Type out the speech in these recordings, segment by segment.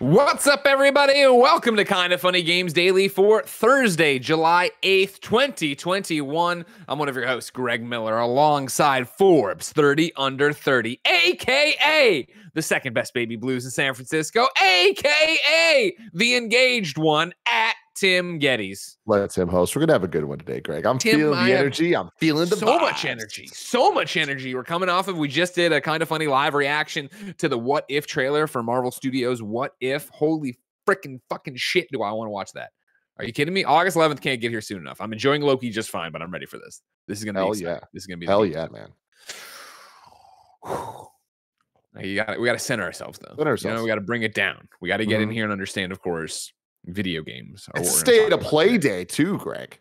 What's up, everybody? Welcome to Kinda Funny Games Daily for Thursday, July 8th, 2021. I'm one of your hosts, Greg Miller, alongside Forbes 30 Under 30, a.k.a. the second best baby blues in San Francisco, a.k.a. the engaged one at Tim Gettys. Let him host. We're going to have a good one today, Greg. I'm feeling the energy. I'm feeling the so much energy. So much energy. We're coming off of, we just did a Kinda Funny live reaction to the What If trailer for Marvel Studios' What If. Holy freaking fucking shit, do I want to watch that. Are you kidding me? August 11th can't get here soon enough. I'm enjoying Loki just fine, but I'm ready for this. This is going to be exciting. Yeah. This is going to be hell yeah, man. We got to center ourselves, though. You know, we got to bring it down. We got to get in here and understand, of course, video games. It's State of Play Day too, Greg.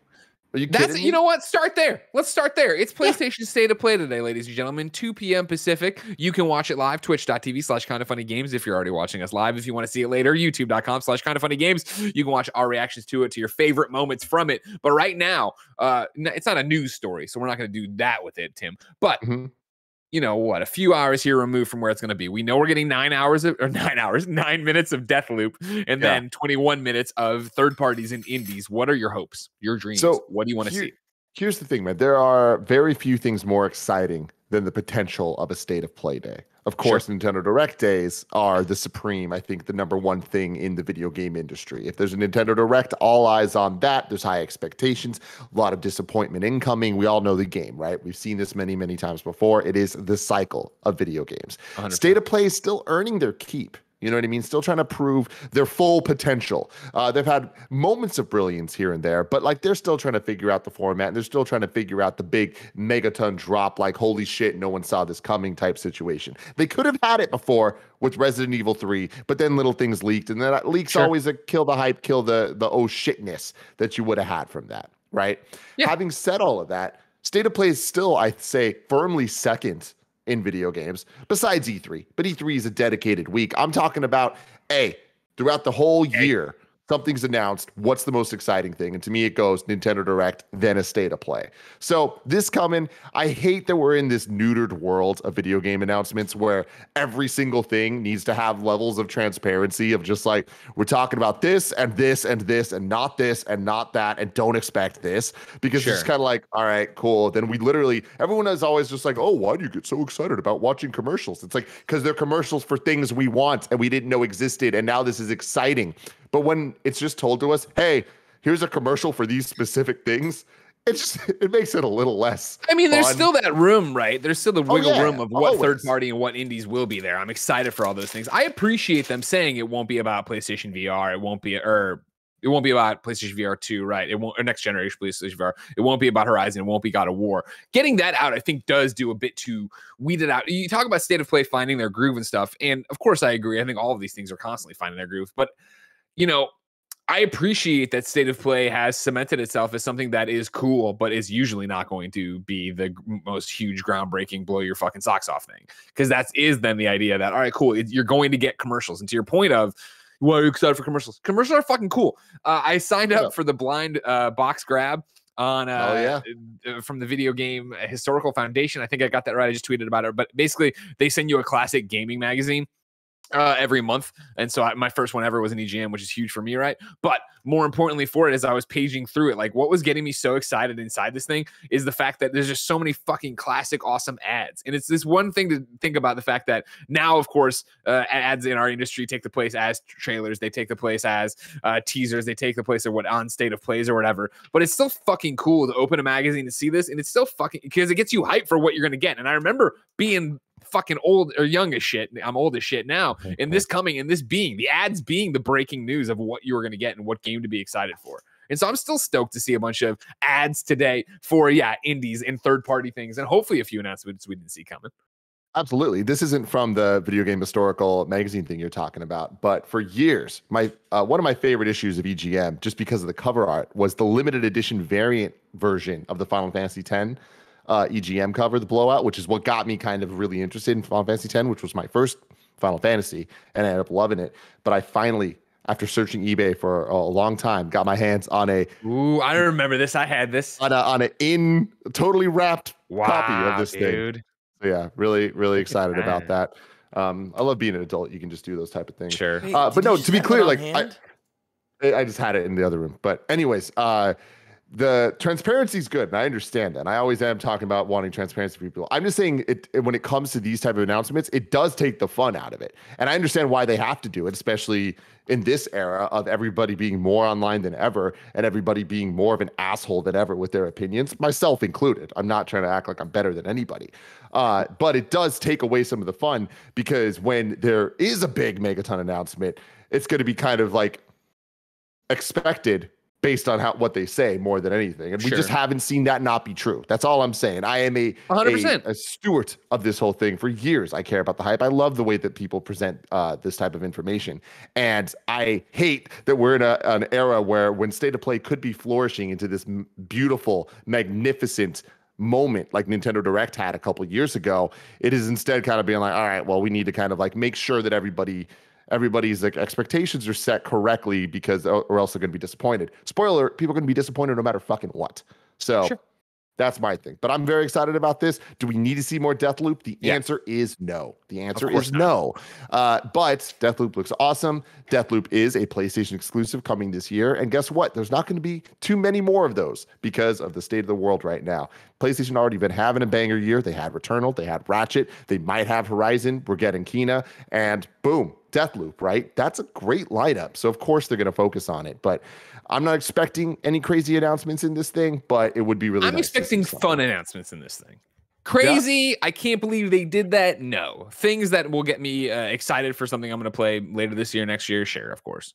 Are you kidding me? You know what? Start there. Let's start there. It's PlayStation State of Play today, ladies and gentlemen. 2 p.m. Pacific. You can watch it live. Twitch.tv/KindaFunnyGames if you're already watching us live. If you want to see it later, YouTube.com/KindaFunnyGames. You can watch our reactions to it, to your favorite moments from it. But right now, it's not a news story, so we're not going to do that with it, Tim. But you know what, a few hours here removed from where it's going to be. We know we're getting 9 minutes of Deathloop, and then 21 minutes of third parties and indies. What are your hopes, your dreams? So what do you want to see? Here's the thing, man. There are very few things more exciting than the potential of a State of Play Day. Of course, Nintendo Direct days are the supreme, I think, the number one thing in the video game industry. If there's a Nintendo Direct, all eyes on that. There's high expectations, a lot of disappointment incoming. We all know the game, right? We've seen this many, many times before. It is the cycle of video games. 100%. State of Play is still earning their keep. You know what I mean? Still trying to prove their full potential. They've had moments of brilliance here and there, but like they're still trying to figure out the format. And they're still trying to figure out the big megaton drop, like holy shit, no one saw this coming type situation. They could have had it before with Resident Evil 3, but then little things leaked, and then leaks always kill the hype, kill the oh shitness that you would have had from that, right? Yeah. Having said all of that, State of Play is still, I'd say, firmly second in video games, besides E3. But E3 is a dedicated week. I'm talking about, throughout the whole year, something's announced. What's the most exciting thing? And to me, it goes Nintendo Direct, then a State of Play. So this coming, I hate that we're in this neutered world of video game announcements where every single thing needs to have levels of transparency of just like, we're talking about this and this and this and not this and not that and don't expect this, because it's kind of like, all right, cool. Then we literally, everyone is always just like, oh, why do you get so excited about watching commercials? It's like, because they're commercials for things we want and we didn't know existed, and now this is exciting. But when it's just told to us, hey, here's a commercial for these specific things, it makes it a little less fun. There's still that room, right? There's still the wiggle room of what third party and what indies will be there. I'm excited for all those things. I appreciate them saying it won't be about PlayStation VR. It won't be about PlayStation VR 2, right? It won't, or next generation PlayStation VR. It won't be about Horizon. It won't be God of War. Getting that out, I think, does do a bit to weed it out. You talk about State of Play finding their groove and stuff, and of course I agree. I think all of these things are constantly finding their groove, but you know, I appreciate that State of Play has cemented itself as something that is cool, but is usually not going to be the most huge, groundbreaking, blow your fucking socks off thing. Because that is then the idea that, all right, cool, you're going to get commercials. And to your point of, well, are you excited for commercials? Commercials are fucking cool. I signed up for the blind box grab on from the Video Game Historical Foundation. I think I got that right. I just tweeted about it. But basically, they send you a classic gaming magazine every month, and so my first one ever was an EGM, which is huge for me, right? But more importantly for it, as I was paging through it, like what was getting me so excited inside this thing is the fact that there's just so many fucking classic awesome ads. And it's this one thing to think about, the fact that now, of course, ads in our industry take the place as trailers, they take the place as teasers, they take the place of what on State of Plays or whatever. But it's still fucking cool to open a magazine to see this, and it's still fucking, because it gets you hyped for what you're gonna get. And I remember being fucking old or young as shit. I'm old as shit now. And this coming, and this being the ads being the breaking news of what you were going to get and what game to be excited for. And so I'm still stoked to see a bunch of ads today for indies and third party things, and hopefully a few announcements we didn't see coming. Absolutely. This isn't from the Video Game Historical magazine thing you're talking about, but for years, my one of my favorite issues of EGM, just because of the cover art, was the limited edition variant version of the Final Fantasy X EGM cover, the blowout, which is what got me kind of really interested in Final Fantasy X, which was my first Final Fantasy, and I ended up loving it. But I finally, after searching eBay for a long time, got my hands on a I remember this. I had this on a totally wrapped copy of this thing. So yeah, really excited about that. I love being an adult. You can just do those type of things. Sure. Wait, but no, to be clear, like I just had it in the other room. But anyways, the transparency is good, and I understand that. And I always am talking about wanting transparency for people. I'm just saying when it comes to these type of announcements, it does take the fun out of it. And I understand why they have to do it, especially in this era of everybody being more online than ever and everybody being more of an asshole than ever with their opinions, myself included. I'm not trying to act like I'm better than anybody. But it does take away some of the fun, because when there is a big Megaton announcement, it's going to be kind of like expected based on what they say more than anything. And we just haven't seen that not be true. That's all I'm saying. I am a 100%. a steward of this whole thing for years. I care about the hype. I love the way that people present this type of information. And I hate that we're in an era where when State of Play could be flourishing into this beautiful, magnificent moment like Nintendo Direct had a couple of years ago, it is instead kind of being like, all right, well, we need to kind of like make sure that everybody's like expectations are set correctly, because or else they're going to be disappointed. Spoiler, people are going to be disappointed no matter fucking what. So that's my thing. But I'm very excited about this. Do we need to see more Deathloop? The answer is no. The answer is no. But Deathloop looks awesome. Deathloop is a PlayStation exclusive coming this year. And guess what? There's not going to be too many more of those because of the state of the world right now. PlayStation already been having a banger year. They had Returnal. They had Ratchet. They might have Horizon. We're getting Kena. And boom, Deathloop, right? That's a great lineup. So of course they're going to focus on it. But I'm not expecting any crazy announcements in this thing, but it would be really nice. I'm expecting fun announcements in this thing. Crazy, I can't believe they did that. No. Things that will get me excited for something I'm going to play later this year, next year, sure, of course.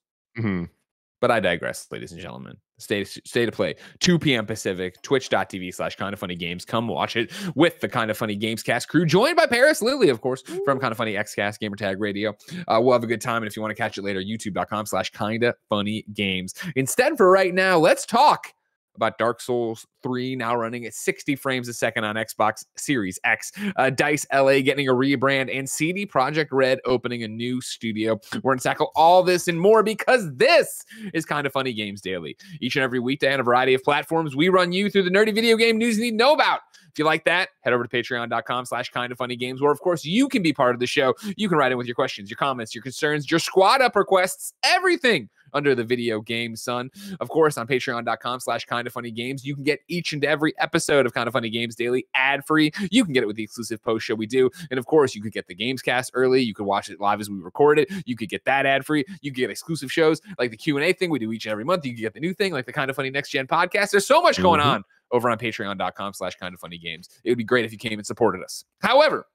But I digress, ladies and gentlemen. State of Play, 2 p.m. Pacific, twitch.tv/KindaFunnyGames. Come watch it with the Kinda Funny Games cast crew, joined by Paris Lily, of course, from Kinda Funny Xcast, Gamertag Radio. We'll have a good time, and if you want to catch it later, youtube.com/KindaFunnyGames. Instead, for right now, let's talk about Dark Souls 3 now running at 60 frames a second on Xbox Series X, DICE LA getting a rebrand, and CD Projekt Red opening a new studio. We're going to tackle all this and more because this is Kinda Funny Games Daily. Each and every weekday on a variety of platforms, we run you through the nerdy video game news you need to know about. If you like that, head over to patreon.com/KindaFunnyGames, where, of course, you can be part of the show. You can write in with your questions, your comments, your concerns, your squad up requests, everything under the video game sun. Of course, on patreon.com/KindaFunnyGames, you can get each and every episode of Kinda Funny Games Daily ad-free. You can get it with the exclusive post show we do. And of course, you could get the Gamescast early. You could watch it live as we record it. You could get that ad-free. You could get exclusive shows like the Q&A thing we do each and every month. You could get the new thing like the Kinda Funny Next Gen podcast. There's so much going on over on patreon.com/KindaFunnyGames. It would be great if you came and supported us. However,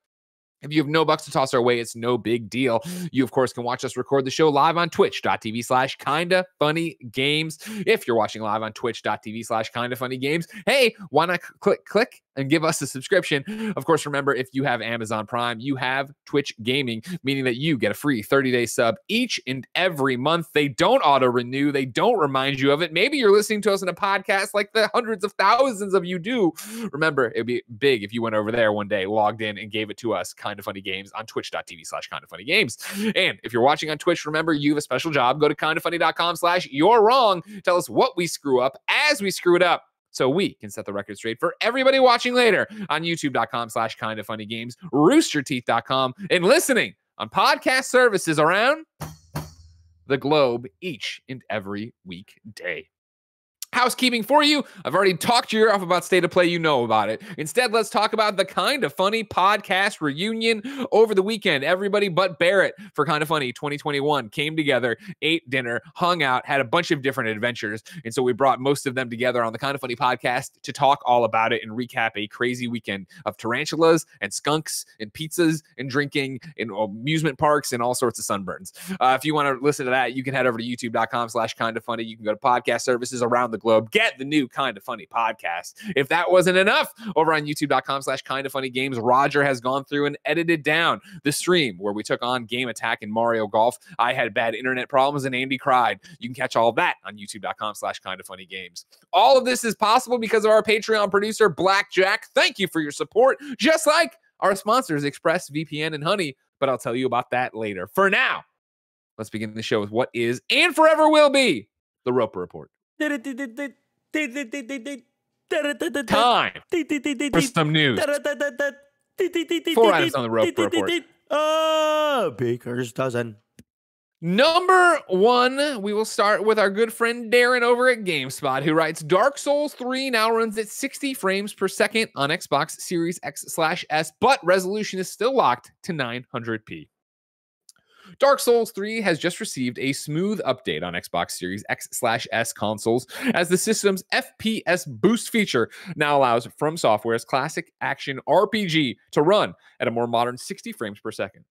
if you have no bucks to toss our way, it's no big deal. You, of course, can watch us record the show live on twitch.tv/KindaFunnyGames. If you're watching live on twitch.tv/KindaFunnyGames, hey, why not click and give us a subscription? Of course, remember, if you have Amazon Prime, you have Twitch Gaming, meaning that you get a free 30-day sub each and every month. They don't auto-renew. They don't remind you of it. Maybe you're listening to us in a podcast like the hundreds of thousands of you do. Remember, it would be big if you went over there one day, logged in, and gave it to us, Kinda Funny Games, on twitch.tv/KindaFunnyGames. And if you're watching on Twitch, remember, you have a special job. Go to kindafunny.com/you're wrong. Tell us what we screw up as we screw it up, so we can set the record straight for everybody watching later on youtube.com/KindaFunnyGames, roosterteeth.com, and listening on podcast services around the globe each and every weekday. Housekeeping for you. I've already talked your ear off about State of Play. You know about it. Instead, let's talk about the Kinda Funny podcast reunion over the weekend. Everybody but Barrett for Kinda Funny 2021 came together, ate dinner, hung out, had a bunch of different adventures. And so we brought most of them together on the Kinda Funny podcast to talk all about it and recap a crazy weekend of tarantulas and skunks and pizzas and drinking and amusement parks and all sorts of sunburns. If you want to listen to that, you can head over to youtube.com/KindaFunny. You can go to podcast services around the globe. Get the new Kinda Funny podcast. If that wasn't enough, over on youtube.com/KindaFunnyGames, Roger has gone through and edited down the stream where we took on Game Attack and Mario Golf. I had bad internet problems and Andy cried. You can catch all of that on youtube.com/KindaFunnyGames. All of this is possible because of our Patreon producer, Blackjack. Thank you for your support, just like our sponsors, ExpressVPN and Honey, but I'll tell you about that later. For now, let's begin the show with what is and forever will be the Roper Report. Time for some news. 4 items on the Roper Report. Baker's dozen. Number 1, we will start with our good friend Darryn over at GameSpot, who writes, Dark Souls 3 now runs at 60 frames per second on Xbox Series X/S, but resolution is still locked to 900p. Dark Souls 3 has just received a smooth update on Xbox Series X/S consoles, as the system's FPS boost feature now allows From Software's classic action RPG to run at a more modern 60 frames per second.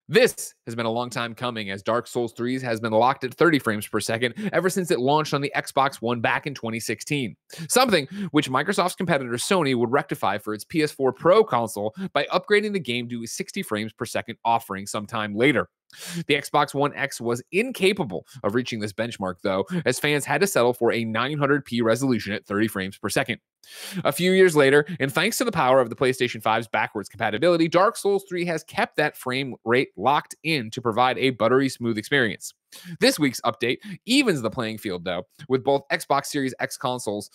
This has been a long time coming, as Dark Souls 3 has been locked at 30 frames per second ever since it launched on the Xbox One back in 2016. Something which Microsoft's competitor Sony would rectify for its PS4 Pro console by upgrading the game to a 60 frames per second offering sometime later. The Xbox One X was incapable of reaching this benchmark, though, as fans had to settle for a 900p resolution at 30 frames per second. A few years later, and thanks to the power of the PlayStation 5's backwards compatibility, Dark Souls 3 has kept that frame rate locked in to provide a buttery smooth experience. This week's update evens the playing field, though, with both Xbox Series consoles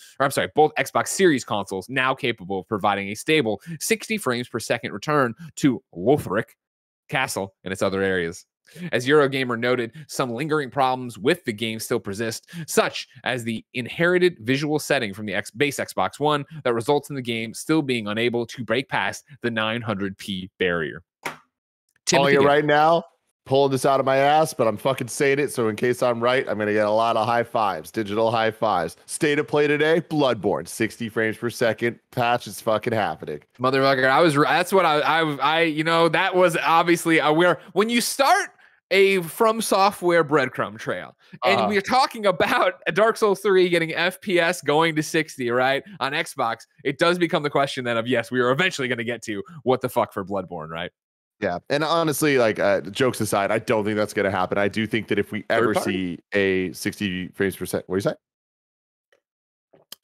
now capable of providing a stable 60 frames per second return to Lothric Castle and its other areas. As Eurogamer noted, some lingering problems with the game still persist, such as the inherited visual setting from the base Xbox One that results in the game still being unable to break past the 900p barrier. Telling you right now, pulling this out of my ass, but I'm fucking saying it, so in case I'm right, I'm going to get a lot of high fives, digital high fives. State of play today, Bloodborne, 60 frames per second, patch is fucking happening. Motherfucker, that was obviously when you start a From Software breadcrumb trail, and we're talking about Dark Souls 3 getting FPS going to 60, right, on Xbox, it does become the question then of, yes, we are eventually going to get to what the fuck for Bloodborne, right? Yeah, and honestly, like, jokes aside, I don't think that's going to happen. I do think that if we ever see a 60 frames per second, what do you say?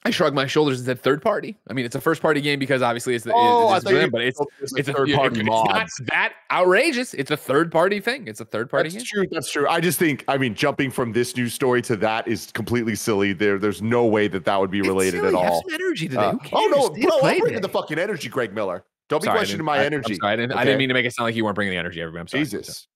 I shrugged my shoulders and said third party. I mean, it's a first party game because obviously it's a third party mod. It's not that outrageous. It's a third party thing. It's a third party game. That's true. I just think, jumping from this news story to that is completely silly. There's no way that would be related at all. Have some energy today. Who cares? Oh no, bro, I'm bringing the fucking energy, Greg Miller. Don't be questioning my energy. I'm sorry, I didn't mean to make it sound like you weren't bringing the energy. Everybody, I'm sorry. Jesus.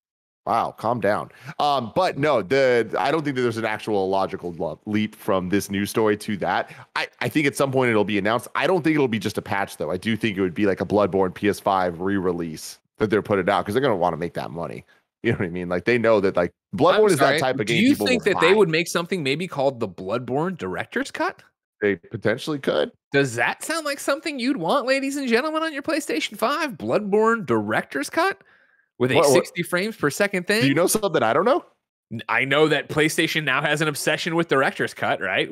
Wow, calm down. But no, I don't think that there's an actual logical leap from this news story to that. I think at some point it'll be announced. I don't think it'll be just a patch, though. I do think it would be like a Bloodborne PS5 re-release that they're putting out, because they're going to want to make that money. You know what I mean? Like, they know that, like, Bloodborne is that type of game. Do you think that they would make something maybe called the Bloodborne Director's Cut? They potentially could. Does that sound like something you'd want, ladies and gentlemen, on your PlayStation 5? Bloodborne Director's Cut? With a 60 frames per second thing? Do you know something I don't know? I know that PlayStation now has an obsession with Director's Cut, right?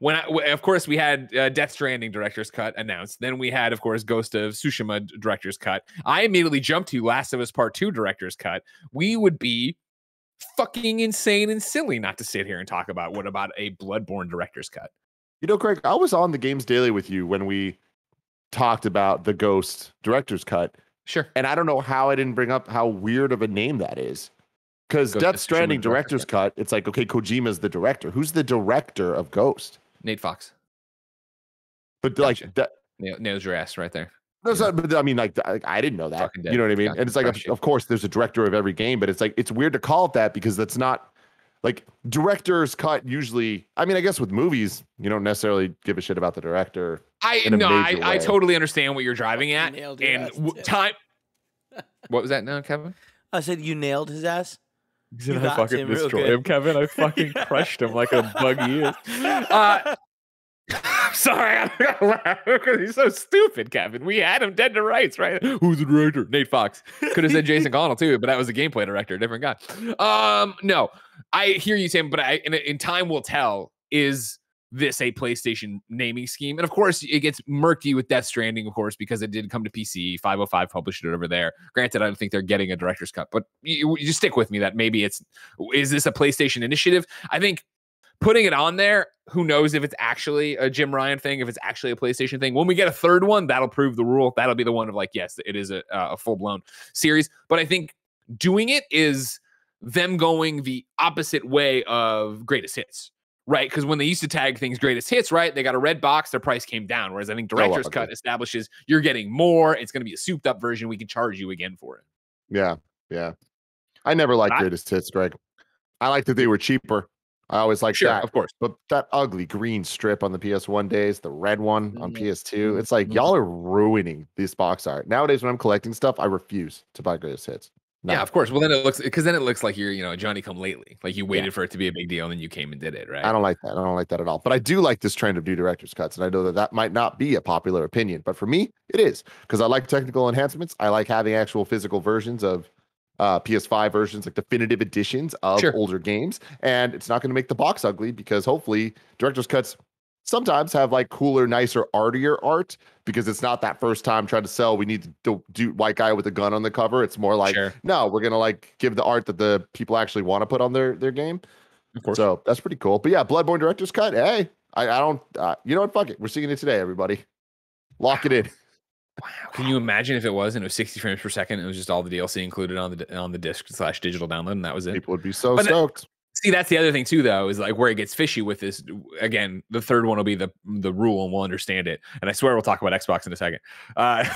Of course, we had Death Stranding Director's Cut announced. Then we had, of course, Ghost of Tsushima Director's Cut. I immediately jumped to Last of Us Part 2 Director's Cut. We would be fucking insane and silly not to sit here and talk about what about a Bloodborne Director's Cut. You know, Craig, I was on the Games Daily with you when we talked about the Ghost Director's Cut. Sure. And I don't know how I didn't bring up how weird of a name that is. Because Death Stranding Director's Cut, it's like, okay, Kojima's the director. Who's the director of Ghost? Nate Fox. But like that nails your ass right there. No, yeah. But I mean, like, I didn't know that. You know what I mean? And it's like, of course, there's a director of every game, but it's like, it's weird to call it that, because that's not like director's cut. Usually, I mean, I guess with movies, you don't necessarily give a shit about the director. I totally understand what you're driving at. Time. What was that now, Kevin? I said you nailed his ass. Did I fucking destroy him, Kevin? I fucking crushed him like a bug he is. Sorry, I'm gonna laugh because he's so stupid, Kevin. We had him dead to rights, right? Who's the director? Nate Fox. Could have said Jason Connell too, but that was a gameplay director, different guy. No, I hear you, Tim, but in time will tell. Is this a PlayStation naming scheme? And of course, it gets murky with Death Stranding, of course, because it did come to PC. 505 published it over there. Granted, I don't think they're getting a director's cut, but you just stick with me that maybe is this a PlayStation initiative? I think putting it on there, who knows if it's actually a Jim Ryan thing, if it's actually a PlayStation thing. When we get a third one, that'll prove the rule. That'll be the one of like, yes, it is a full-blown series. But I think doing it is them going the opposite way of greatest hits, right? Because when they used to tag things greatest hits, right, they got a red box, their price came down. Whereas I think director's cut establishes you're getting more. It's going to be a souped up version. We can charge you again for it. Yeah, yeah. I never liked greatest hits, Greg. I liked that they were cheaper. I always liked that. Of course. But that ugly green strip on the PS1 days, the red one on PS2, it's like y'all are ruining this box art. Nowadays, when I'm collecting stuff, I refuse to buy greatest hits. No. Yeah, of course. Well, then it looks like you're, Johnny come lately. Like you waited for it to be a big deal and then you came and did it, right? I don't like that. I don't like that at all. But I do like this trend of new director's cuts. And I know that might not be a popular opinion, but for me, it is because I like technical enhancements. I like having actual physical versions of PS5 versions, like definitive editions of older games. And it's not going to make the box ugly because hopefully director's cuts sometimes have like cooler, nicer, artier art because it's not that first time trying to sell. We need to do white guy with a gun on the cover. It's more like, no, we're going to like give the art that the people actually want to put on their game. Of course. So that's pretty cool. But yeah, Bloodborne director's cut. Hey, I don't, you know what? Fuck it. We're seeing it today, everybody. Lock it in. Wow. Can you imagine if it was 60 frames per second? It was just all the DLC included on the disc / digital download, and that was it. People would be so stoked. See, that's the other thing too, though, is like where it gets fishy with this. Again, the third one will be the rule, and we'll understand it. And I swear we'll talk about Xbox in a second.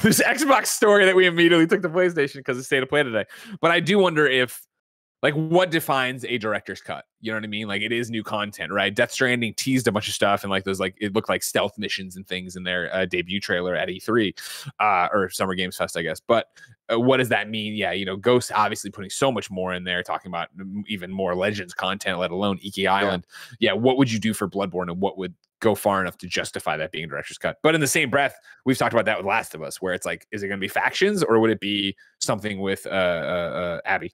This Xbox story that we immediately took to PlayStation because of State of Play today. But I do wonder if, like, what defines a director's cut? You know what I mean? Like, it is new content, right? Death Stranding teased a bunch of stuff, and like those, like, it looked like stealth missions and things in their debut trailer at E3 or Summer Games Fest, I guess. But what does that mean? Yeah, Ghost obviously putting so much more in there, talking about even more Legends content, let alone Iki Island. Yeah, what would you do for Bloodborne, and what would go far enough to justify that being a director's cut? But in the same breath, we've talked about that with Last of Us, where it's like, is it going to be factions, or would it be something with Abby?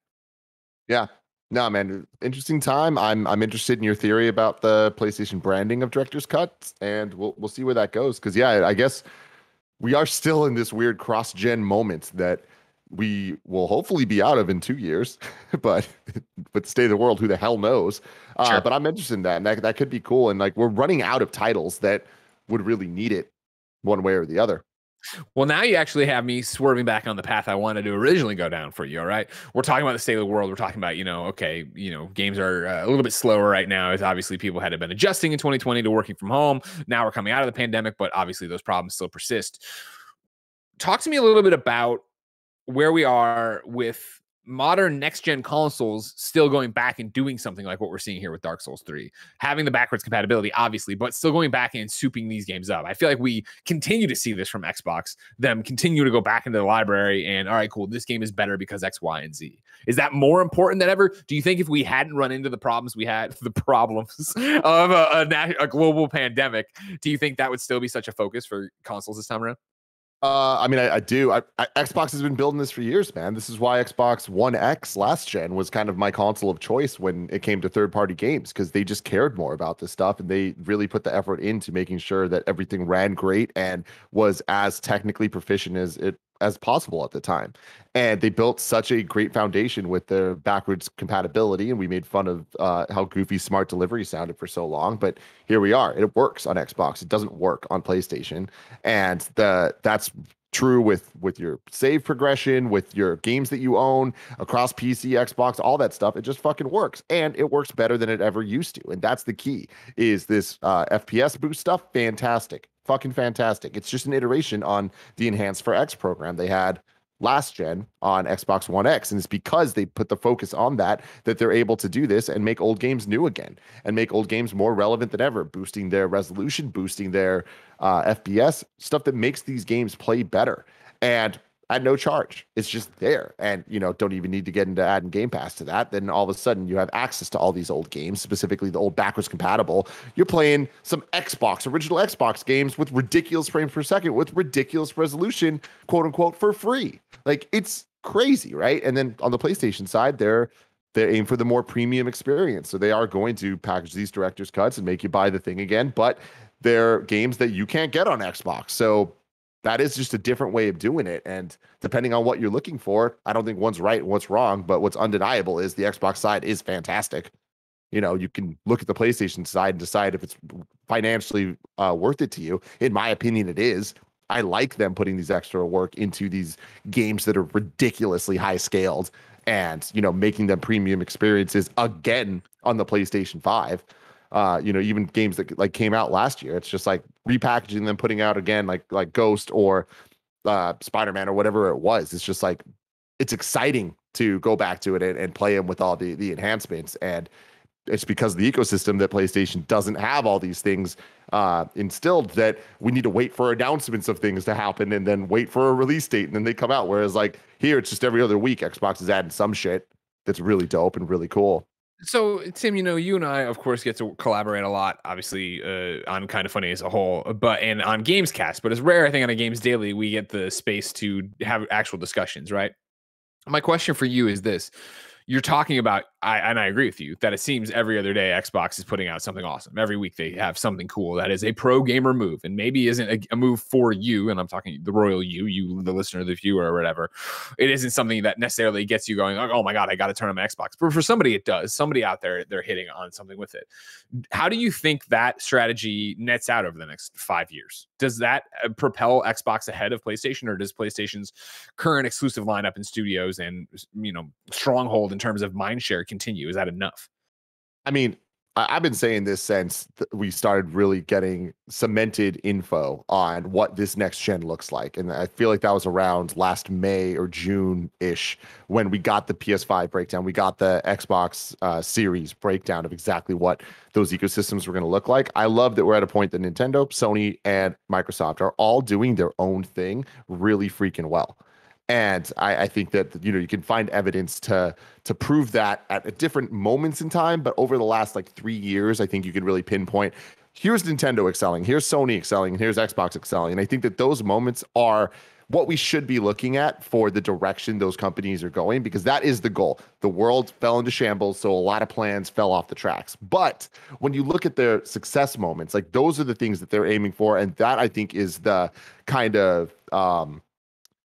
Yeah. No, man, interesting time. I'm interested in your theory about the PlayStation branding of director's cuts, and we'll see where that goes. Because yeah, I guess we are still in this weird cross-gen moment that we will hopefully be out of in 2 years, but with the state of the world, who the hell knows? But I'm interested in that, and that could be cool. And like, we're running out of titles that would really need it one way or the other. Well, now you actually have me swerving back on the path I wanted to originally go down for you. All right. We're talking about the state of the world. We're talking about, games are a little bit slower right now, as obviously people had been adjusting in 2020 to working from home. Now we're coming out of the pandemic, but obviously those problems still persist. Talk to me a little bit about where we are with modern next-gen consoles still going back and doing something like what we're seeing here with Dark Souls 3, having the backwards compatibility, obviously, but still going back and souping these games up. I feel like we continue to see this from Xbox, them continue to go back into the library and, all right, cool, this game is better because X, Y, and Z. Is that more important than ever? Do you think if we hadn't run into the problems we had, the problems of a global pandemic, do you think that would still be such a focus for consoles this time around? I mean, I do. Xbox has been building this for years, man. This is why Xbox One X last gen was kind of my console of choice when it came to third-party games, because they just cared more about this stuff, and they really put the effort into making sure that everything ran great and was as technically proficient as possible at the time. And they built such a great foundation with their backwards compatibility, and we made fun of how goofy smart delivery sounded for so long, but here we are. It works on Xbox. It doesn't work on PlayStation, and that's true with your save progression, with your games that you own across PC, Xbox, all that stuff. It just fucking works, and it works better than it ever used to. And that's the key, is this FPS boost stuff. Fantastic, fucking fantastic. It's just an iteration on the Enhanced for X program they had last gen on Xbox One X. And it's because they put the focus on that they're able to do this and make old games new again and make old games more relevant than ever, boosting their resolution, boosting their FPS, stuff that makes these games play better. And at no charge. It's just there. And, don't even need to get into adding Game Pass to that. Then all of a sudden you have access to all these old games, specifically the old backwards compatible. You're playing some original Xbox games with ridiculous frames per second, with ridiculous resolution, quote unquote, for free. Like, it's crazy, right? And then on the PlayStation side, they're aiming for the more premium experience. So they are going to package these director's cuts and make you buy the thing again, but they're games that you can't get on Xbox. So that is just a different way of doing it. And depending on what you're looking for, I don't think one's right and what's wrong, but what's undeniable is the Xbox side is fantastic. You can look at the PlayStation side and decide if it's financially worth it to you. In my opinion, it is. I like them putting these extra work into these games that are ridiculously high scaled and, making them premium experiences again on the PlayStation 5. Even games that like came out last year, it's just like repackaging them, putting out again, like Ghost or Spider-Man or whatever it was. It's just like, it's exciting to go back to it and play them with all the enhancements. And it's because of the ecosystem that PlayStation doesn't have all these things instilled, that we need to wait for announcements of things to happen and then wait for a release date and then they come out. Whereas like here, it's just every other week Xbox is adding some shit that's really dope and really cool. So, Tim, you and I, of course, get to collaborate a lot, obviously, on Kind of Funny as a whole, and on Gamescast. But it's rare, I think, on a Games Daily, we get the space to have actual discussions, right? My question for you is this. You're talking about, and I agree with you, that it seems every other day Xbox is putting out something awesome. Every week they have something cool that is a pro gamer move, and maybe isn't a move for you, and I'm talking the royal you, the listener, the viewer, or whatever. It isn't something that necessarily gets you going, oh my God, I got to turn on my Xbox. But for somebody, it does. Somebody out there, they're hitting on something with it. How do you think that strategy nets out over the next 5 years? Does that propel Xbox ahead of PlayStation, or does PlayStation's current exclusive lineup in studios and stronghold in terms of mindshare continue? Is that enough? I mean, I've been saying this since we started really getting cemented info on what this next gen looks like. And I feel like that was around last May or June-ish when we got the PS5 breakdown. We got the Xbox Series breakdown of exactly what those ecosystems were going to look like. I love that we're at a point that Nintendo, Sony, and Microsoft are all doing their own thing really freaking well. And I think that, you can find evidence to prove that at different moments in time. But over the last 3 years, I think you can really pinpoint, here's Nintendo excelling, here's Sony excelling, and here's Xbox excelling. And I think that those moments are what we should be looking at for the direction those companies are going, because that is the goal. The world fell into shambles, so a lot of plans fell off the tracks. But when you look at their success moments, those are the things that they're aiming for. And that, I think, is the kind of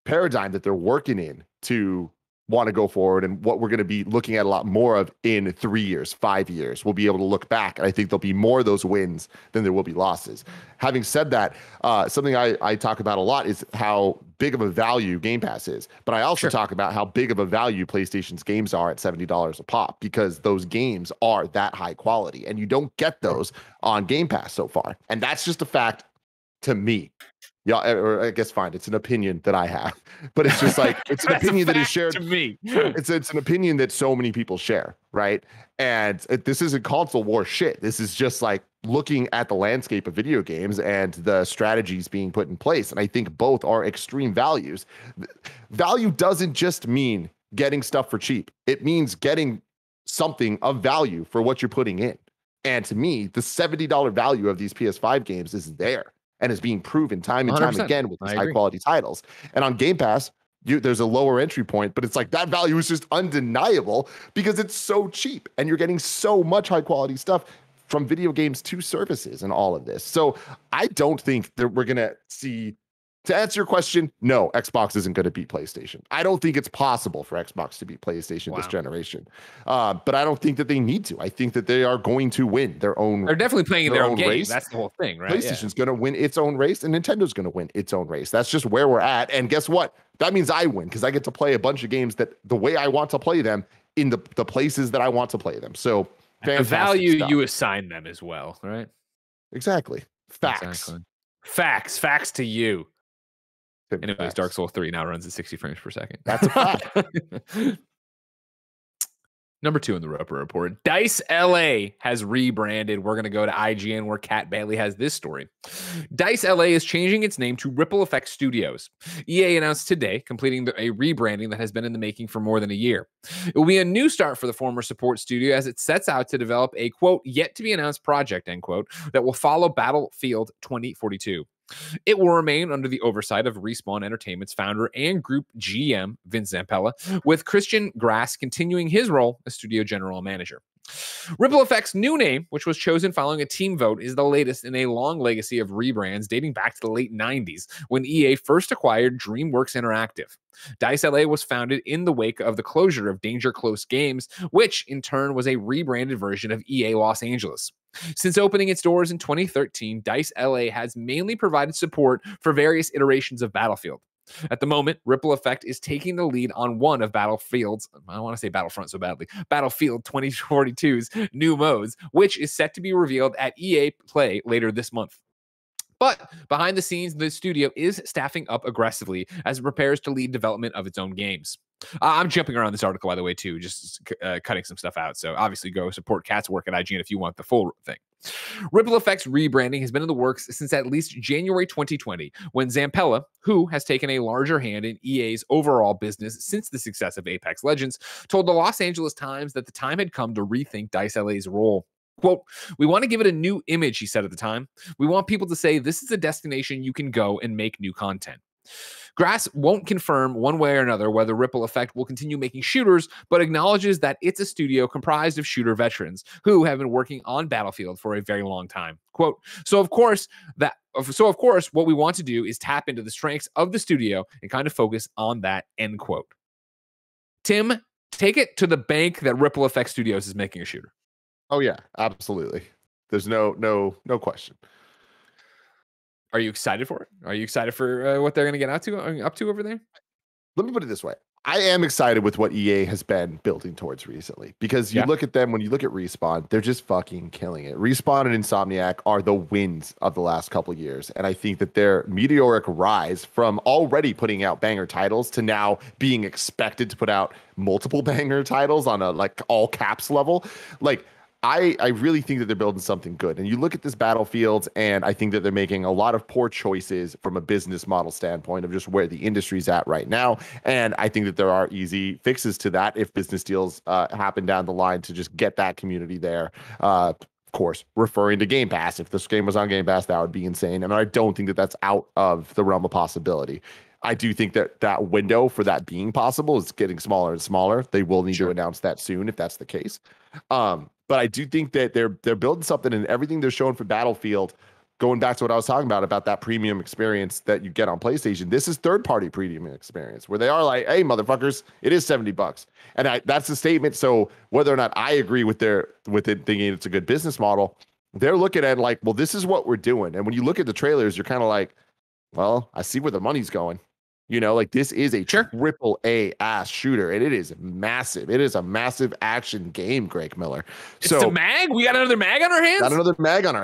paradigm that they're working in to want to go forward, and what we're going to be looking at a lot more of in 3 years, 5 years. We'll be able to look back, and I think there'll be more of those wins than there will be losses. Having said that, something I talk about a lot is how big of a value Game Pass is, but I also talk about how big of a value PlayStation's games are at $70 a pop, because those games are that high quality, and you don't get those on Game Pass so far. And that's just a fact to me. Yeah, or I guess fine. It's an opinion that I have, but it's just it's an opinion that is shared to me. It's an opinion that so many people share, right? And this isn't console war shit. This is just looking at the landscape of video games and the strategies being put in place. And I think both are extreme values. Value doesn't just mean getting stuff for cheap. It means getting something of value for what you're putting in. And to me, the $70 value of these PS5 games is there, and is being proven time and time again with these high quality titles. And on Game Pass, there's a lower entry point, but it's that value is just undeniable because it's so cheap and you're getting so much high quality stuff from video games to services and all of this. So I don't think that we're going to see, to answer your question, no, Xbox isn't going to beat PlayStation. I don't think it's possible for Xbox to beat PlayStation this generation. But I don't think that they need to. I think that they are going to win their own. They're definitely playing their own game. Race. That's the whole thing, right? PlayStation's going to win its own race, and Nintendo's going to win its own race. That's just where we're at. And guess what? That means I win, because I get to play a bunch of games that the way I want to play them in the places that I want to play them. So the value stuff you assign them as well, right? Exactly. Facts. Exactly. Facts to you. Anyways, Facts. Dark Souls 3 now runs at 60 frames per second. That's a fact. Number 2 in the Roper Report. DICE LA has rebranded. We're going to go to IGN, where Kat Bailey has this story. DICE LA is changing its name to Ripple Effect Studios. EA announced today, completing a rebranding that has been in the making for more than a year. It will be a new start for the former support studio as it sets out to develop a, quote, yet to be announced project, end quote, that will follow Battlefield 2042. It will remain under the oversight of Respawn Entertainment's founder and group GM, Vince Zampella, with Christian Grass continuing his role as studio general manager. Ripple Effect's new name, which was chosen following a team vote, is the latest in a long legacy of rebrands dating back to the late 90s, when EA first acquired DreamWorks Interactive. DICE LA was founded in the wake of the closure of Danger Close Games, which in turn was a rebranded version of EA Los Angeles. Since opening its doors in 2013, DICE LA has mainly provided support for various iterations of Battlefield. At the moment, Ripple Effect is taking the lead on one of Battlefield's, I don't want to say Battlefront so badly, Battlefield 2042's new modes, which is set to be revealed at EA Play later this month. But behind the scenes, the studio is staffing up aggressively as it prepares to lead development of its own games. I'm jumping around this article, by the way, too, just cutting some stuff out. So obviously go support Kat's work at IGN if you want the full thing. Ripple Effects rebranding has been in the works since at least January 2020, when Zampella, who has taken a larger hand in EA's overall business since the success of Apex Legends, told the Los Angeles Times that the time had come to rethink Dice LA's role. Quote, "We want to give it a new image," he said at the time. "We want people to say this is a destination you can go and make new content." Grass won't confirm one way or another whether Ripple Effect will continue making shooters, but acknowledges that it's a studio comprised of shooter veterans who have been working on Battlefield for a very long time. Quote, so of course, what we want to do is tap into the strengths of the studio and kind of focus on that, end quote. Tim, take it to the bank that Ripple Effect Studios is making a shooter. Oh yeah, absolutely. There's no question. Are you excited for it? Are you excited for what they're going to get up to over there? Let me put it this way. I am excited with what EA has been building towards recently, because you look at them, when you look at Respawn, they're just fucking killing it. Respawn and Insomniac are the wins of the last couple of years. And I think that their meteoric rise from already putting out banger titles to now being expected to put out multiple banger titles on a like all caps level, like I really think that they're building something good. And you look at this Battlefield, and I think that they're making a lot of poor choices from a business model standpoint of just where the industry's at right now. And I think that there are easy fixes to that if business deals happen down the line to just get that community there. Of course, referring to Game Pass. If this game was on Game Pass, that would be insane. And I don't think that that's out of the realm of possibility. I do think that that window for that being possible is getting smaller and smaller. They will need to announce that soon if that's the case. But I do think that they're building something, and everything they're showing for Battlefield, going back to what I was talking about that premium experience that you get on PlayStation. This is third-party premium experience where they are like, hey, motherfuckers, it is $70. And that's the statement. So whether or not I agree with it thinking it's a good business model, they're looking at like, well, this is what we're doing. And when you look at the trailers, you're kind of like, well, I see where the money's going. You know, like this is a triple A ass shooter, and it is massive. It is a massive action game, Greg Miller. It's a mag. We got another mag on our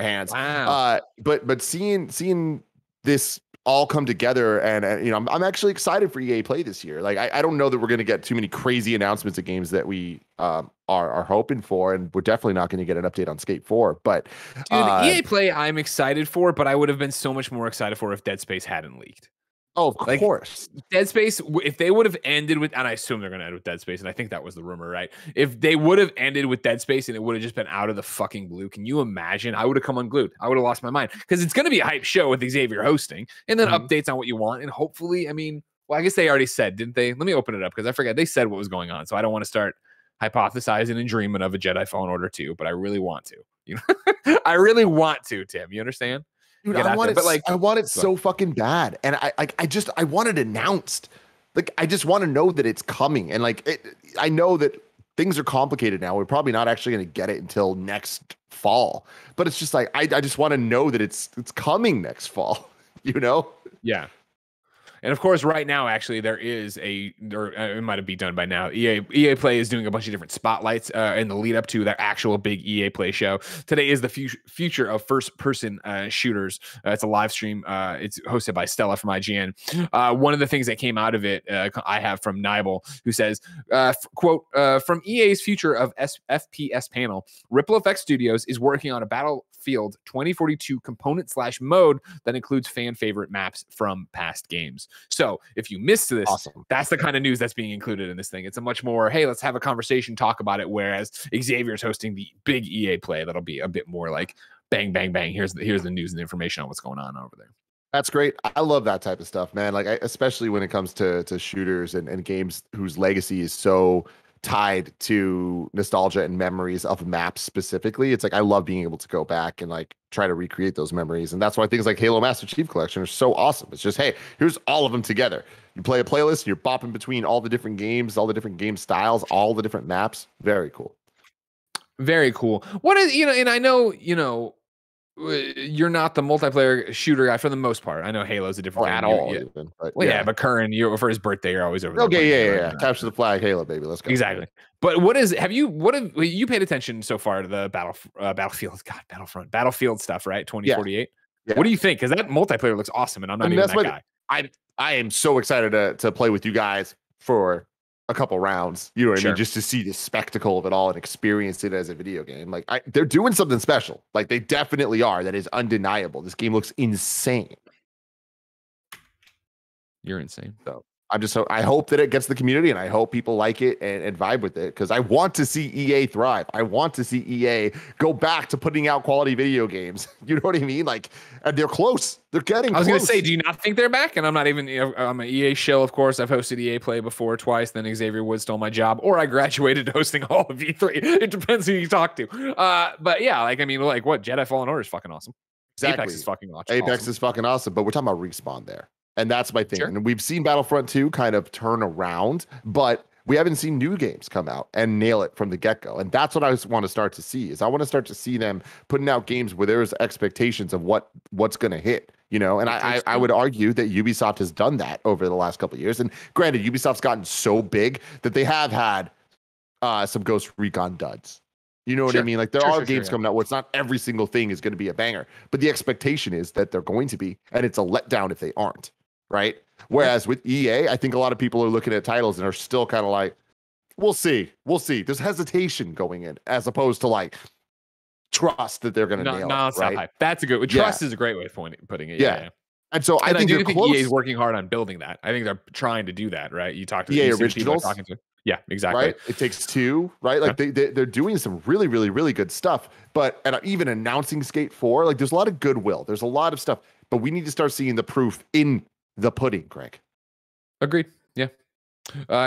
hands. Wow. But seeing this all come together, and you know, I'm actually excited for EA Play this year. Like I don't know that we're going to get too many crazy announcements of games that we are hoping for, and we're definitely not going to get an update on Skate 4. But dude, EA Play, I'm excited for, but I would have been so much more excited for if Dead Space hadn't leaked. Oh, of course. Dead Space, if they would have ended with, and I assume they're going to end with Dead Space, and I think that was the rumor, right? If they would have ended with Dead Space and it would have just been out of the fucking blue, can you imagine? I would have come unglued. I would have lost my mind, because it's going to be a hype show with Xavier hosting, and then updates on what you want. And hopefully, I mean, well, I guess they already said, didn't they? Let me open it up, because I forget. They said what was going on, so I don't want to start hypothesizing and dreaming of a Jedi Fallen Order 2, but I really want to. You know, I really want to, Tim. You understand? Dude, I want it so fucking bad, and I want it announced. Like, I just want to know that it's coming, and I know that things are complicated now. We're probably not actually going to get it until next fall, but it's just like I just want to know that it's coming next fall. You know? Yeah. And of course, right now, actually, it might have been done by now. EA Play is doing a bunch of different spotlights in the lead up to their actual big EA Play show. Today is the future of first-person shooters. It's a live stream. It's hosted by Stella from IGN. One of the things that came out of it, I have from Nibel, who says, quote, from EA's future of FPS panel, Ripple Effect Studios is working on a Battlefield 2042 component/mode that includes fan favorite maps from past games. So if you missed this, That's the kind of news that's being included in this thing. It's a much more, hey, let's have a conversation, talk about it. Whereas Xavier's hosting the big EA Play, that'll be a bit more like bang, bang, bang. Here's the news and information on what's going on over there. That's great. I love that type of stuff, man. Like, especially when it comes to shooters and games whose legacy is so tied to nostalgia and memories of maps specifically. It's like I love being able to go back and like try to recreate those memories. And that's why things like Halo Master Chief Collection are so awesome. It's just, hey, here's all of them together. You play a playlist and you're bopping between all the different games, all the different game styles, all the different maps. Very cool. Very cool. What is, and I know, you're not the multiplayer shooter guy for the most part. I know Halo's a different game. At all. Even, but Curran, for his birthday, you're always over there. Okay, yeah. Capture the flag, Halo, baby. Let's go. Exactly. But have you paid attention so far to the Battlefield stuff, right? 2048. Yeah. What do you think? Because that multiplayer looks awesome, and I'm not even that guy. I am so excited to play with you guys for a couple rounds, you know what I Sure. mean, just to see the spectacle of it all and experience it as a video game. Like they're doing something special. Like they definitely are. That is undeniable. This game looks insane. You're insane. So I hope that it gets the community, and I hope people like it and vibe with it, because I want to see EA thrive. I want to see EA go back to putting out quality video games. You know what I mean? Like, and they're close. They're getting. I was going to say, do you not think they're back? And I'm not even. I'm an EA shill, of course. I've hosted EA Play before twice. Then Xavier Woods stole my job, or I graduated to hosting all of E3. It depends who you talk to. But yeah, like I mean, like what Jedi Fallen Order is fucking awesome. Exactly. Apex is fucking awesome. Apex is fucking awesome. But we're talking about Respawn there. And that's my thing. Sure. And we've seen Battlefront 2 kind of turn around, but we haven't seen new games come out and nail it from the get-go. And that's what I want to start to see, is I want to start to see them putting out games where there's expectations of what's going to hit, you know? And I would argue that Ubisoft has done that over the last couple of years. And granted, Ubisoft's gotten so big that they have had some Ghost Recon duds. You know what I mean? Like there are games coming out where it's not every single thing is going to be a banger, but the expectation is that they're going to be, and it's a letdown if they aren't. Right. Whereas with EA, I think a lot of people are looking at titles and are still kind of like, we'll see. We'll see. There's hesitation going in as opposed to like trust that they're going to nail it. Right? That's a good. Trust is a great way of putting it. Yeah. And so I think EA is working hard on building that. I think they're trying to do that. Right. You talk to EA originals. Talking to. Yeah, exactly. Right. It Takes Two. Right. Like they're doing some really, really, really good stuff. But even announcing Skate 4, like there's a lot of goodwill. There's a lot of stuff, but we need to start seeing the proof in the pudding, Greg. Agreed. Yeah.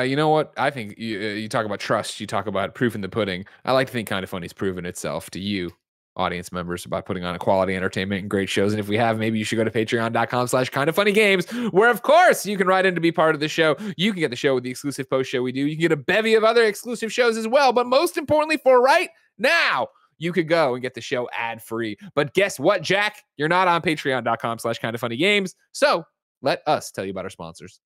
You know what? I think you talk about trust. You talk about proof in the pudding. I like to think Kind of Funny's proven itself to you, audience members, about putting on a quality entertainment and great shows. And if we have, maybe you should go to patreon.com/kindoffunnygames, where of course you can write in to be part of the show. You can get the show with the exclusive post show we do. You can get a bevy of other exclusive shows as well. But most importantly, for right now, you could go and get the show ad-free. But guess what, Jack? You're not on patreon.com/kindoffunnygames. So let us tell you about our sponsors.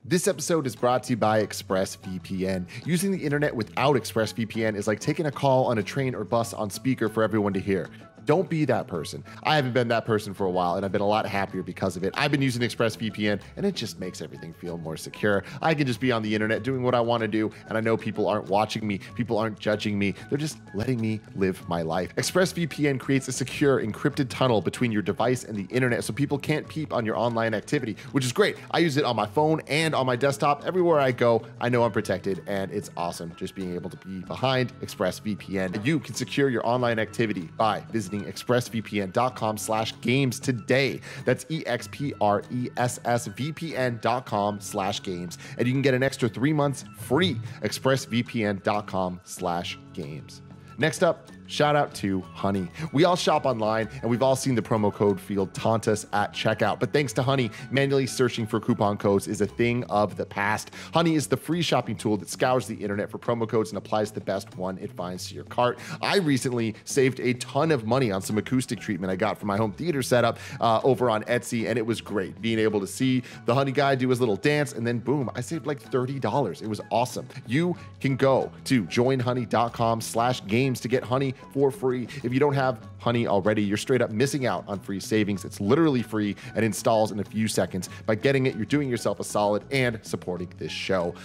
This episode is brought to you by ExpressVPN. Using the internet without ExpressVPN is like taking a call on a train or bus on speaker for everyone to hear. Don't be that person. I haven't been that person for a while, and I've been a lot happier because of it. I've been using ExpressVPN, and it just makes everything feel more secure. I can just be on the internet doing what I want to do, and I know people aren't watching me. People aren't judging me. They're just letting me live my life. ExpressVPN creates a secure, encrypted tunnel between your device and the internet so people can't peep on your online activity, which is great. I use it on my phone and on my desktop. Everywhere I go, I know I'm protected, and it's awesome just being able to be behind ExpressVPN. You can secure your online activity by visiting expressvpn.com/games today. That's expressvpn.com/games. And you can get an extra 3 months free. expressvpn.com/games. Next up, shout out to Honey. We all shop online, and we've all seen the promo code field taunt us at checkout. But thanks to Honey, manually searching for coupon codes is a thing of the past. Honey is the free shopping tool that scours the internet for promo codes and applies the best one it finds to your cart. I recently saved a ton of money on some acoustic treatment I got for my home theater setup over on Etsy, and it was great being able to see the Honey guy do his little dance, and then boom, I saved like $30. It was awesome. You can go to joinhoney.com/games to get Honey for free. If you don't have Honey already, you're straight up missing out on free savings. It's literally free and installs in a few seconds. By getting it, you're doing yourself a solid and supporting this show.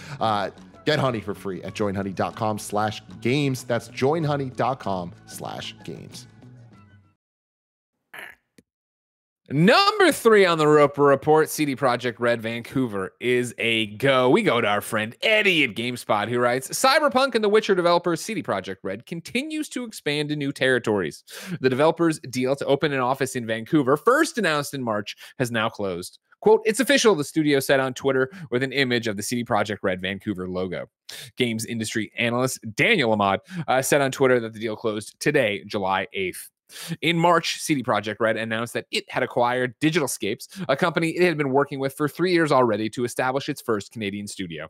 Get Honey for free at joinhoney.com/games. That's joinhoney.com/games. Number 3 on the Roper Report, CD Projekt Red Vancouver is a go. We go to our friend Eddie at GameSpot, who writes, Cyberpunk and The Witcher developer CD Projekt Red continues to expand to new territories. The developers' deal to open an office in Vancouver, first announced in March, has now closed. Quote, it's official, the studio said on Twitter with an image of the CD Projekt Red Vancouver logo. Games industry analyst Daniel Ahmad said on Twitter that the deal closed today, July 8th. In March, CD Projekt Red announced that it had acquired Digitalscapes, a company it had been working with for 3 years already to establish its first Canadian studio.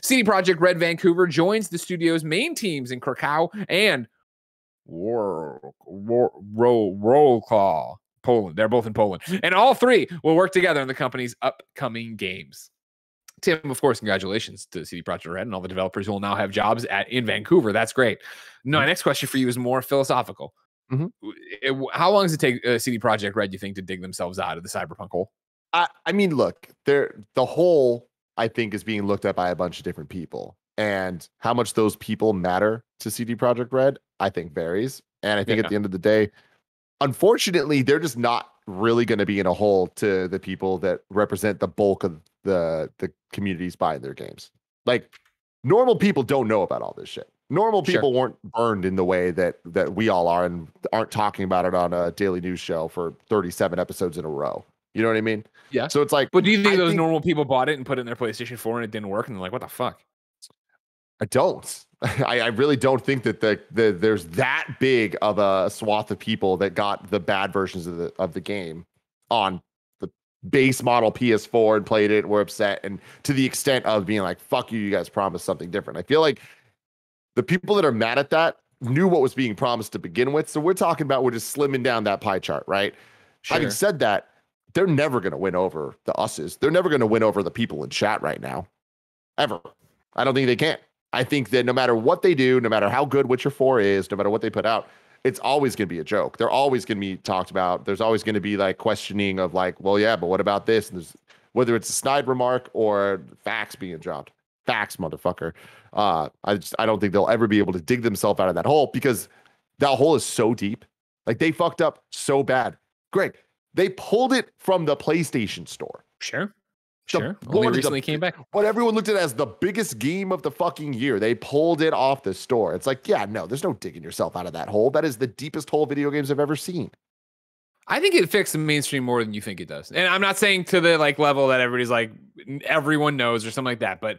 CD Projekt Red Vancouver joins the studio's main teams in Krakow and Wrocław, Poland. They're both in Poland. And all three will work together on the company's upcoming games. Tim, of course, congratulations to CD Projekt Red and all the developers who will now have jobs in Vancouver. That's great. No, my next question for you is more philosophical. Mm-hmm. How long does it take CD Projekt Red, you think, to dig themselves out of the cyberpunk hole? I mean, look, the hole I think is being looked at by a bunch of different people. And how much those people matter to CD Projekt Red, I think varies. And I think at the end of the day, unfortunately, they're just not really going to be in a hole to the people that represent the bulk of the communities buying their games. Like, normal people don't know about all this shit. Normal people weren't burned in the way that we all are and aren't talking about it on a daily news show for 37 episodes in a row. You know what I mean? Yeah. So it's like, but do you think those normal people bought it and put it in their PlayStation 4 and it didn't work? And they're like, what the fuck? I don't. I really don't think that there's that big of a swath of people that got the bad versions of the game on the base model PS4 and played it, were upset, and to the extent of being like, fuck you, you guys promised something different. I feel like the people that are mad at that knew what was being promised to begin with. So we're talking about, we're just slimming down that pie chart, right? Having said that, they're never going to win over the us's. They're never going to win over the people in chat right now. Ever. I don't think they can. I think that no matter what they do, no matter how good Witcher 4 is, no matter what they put out, it's always going to be a joke. They're always going to be talked about. There's always going to be like questioning of like, well, yeah, but what about this? And there's, whether it's a snide remark or facts being dropped. Facts, motherfucker. I don't think they'll ever be able to dig themselves out of that hole, because that hole is so deep. Like, they fucked up so bad. Greg, they pulled it from the PlayStation Store. Sure. Only recently came back. What everyone looked at as the biggest game of the fucking year. They pulled it off the store. It's like, yeah, no, there's no digging yourself out of that hole. That is the deepest hole video games I've ever seen. I think it fixed the mainstream more than you think it does. And I'm not saying to the like level that everybody's like, everyone knows or something like that, but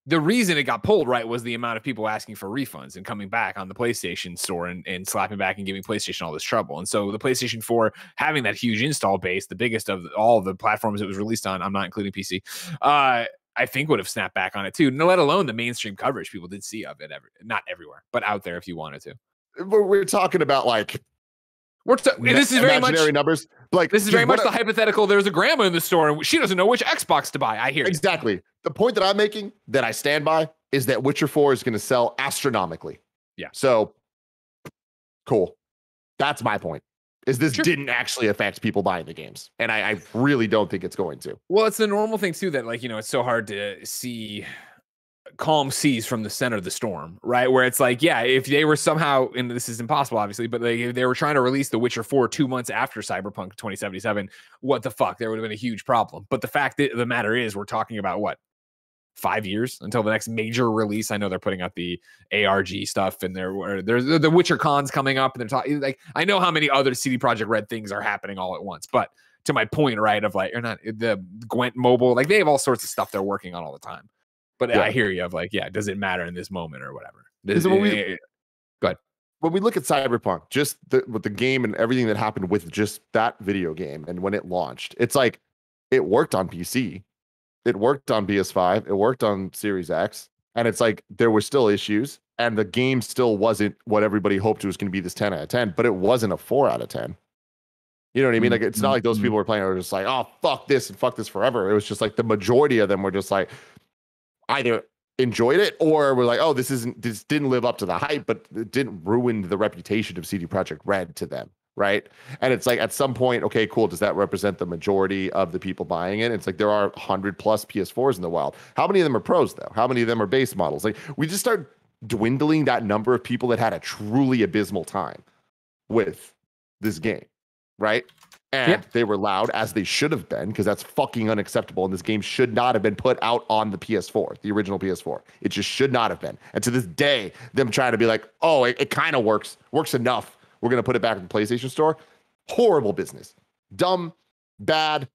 the reason it got pulled, right, was the amount of people asking for refunds and coming back on the PlayStation Store and slapping back and giving PlayStation all this trouble. And so the PlayStation 4 having that huge install base, the biggest of all the platforms it was released on, I'm not including PC, I think would have snapped back on it too. Let alone the mainstream coverage people did see of it, not everywhere, but out there if you wanted to. We're talking about like, this is very much numbers. Like, this is very much the hypothetical. There's a grandma in the store and she doesn't know which Xbox to buy. I hear exactly. The point that I'm making, that I stand by, is that Witcher 4 is going to sell astronomically. Yeah. So cool. That's my point. Is this didn't actually affect people buying the games, and I really don't think it's going to. Well, it's the normal thing too that, like, you know, it's so hard to see calm seas from the center of the storm, right? Where it's like, yeah, if they were somehow, and this is impossible obviously, but if they were trying to release The Witcher 4 2 months after Cyberpunk 2077, what the fuck, there would have been a huge problem. But the fact that the matter is, we're talking about what, 5 years until the next major release. I know they're putting out the ARG stuff, and there's the Witcher cons coming up, and they're talking, like, I know how many other CD Projekt Red things are happening all at once, but to my point, right, of like, or not, the Gwent mobile, like, they have all sorts of stuff they're working on all the time. But I hear you of like, yeah, does it matter in this moment or whatever? Go ahead. When we look at Cyberpunk, just with the game and everything that happened with just that video game, and when it launched, it's like, it worked on PC, it worked on PS5, it worked on Series X, and it's like there were still issues, and the game still wasn't what everybody hoped it was going to be, this 10 out of 10, but it wasn't a 4 out of 10. You know what I mean? Like, it's not like those people were playing, were just like, oh, fuck this and fuck this forever. It was just like the majority of them were just like, either enjoyed it or were like, oh, this didn't live up to the hype, but it didn't ruin the reputation of CD Projekt Red to them, right? And it's like, at some point, okay, cool, does that represent the majority of the people buying it? It's like, there are 100 plus PS4s in the wild. How many of them are pros though? How many of them are base models? Like, we just start dwindling that number of people that had a truly abysmal time with this game, right? And they were loud, as they should have been, because that's fucking unacceptable. And this game should not have been put out on the PS4, the original PS4. It just should not have been. And to this day, them trying to be like, oh, it kind of works enough, we're going to put it back in the PlayStation Store. Horrible business. Dumb, bad.